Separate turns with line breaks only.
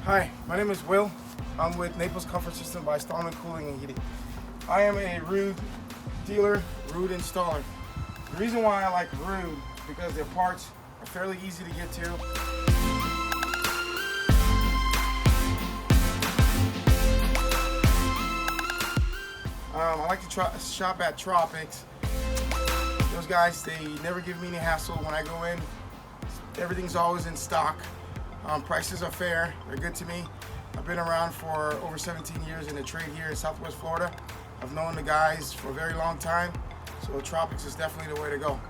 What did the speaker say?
Hi, my name is Will. I'm with Naples Comfort System by Stallman Cooling and Heating. I am a Ruud dealer, Ruud installer. The reason why I like Ruud is because their parts are fairly easy to get to. I like to shop at Tropics. Those guys, they never give me any hassle when I go in. Everything's always in stock. Prices are fair, they're good to me. I've been around for over 17 years in the trade here in Southwest Florida. I've known the guys for a very long time, so Tropics is definitely the way to go.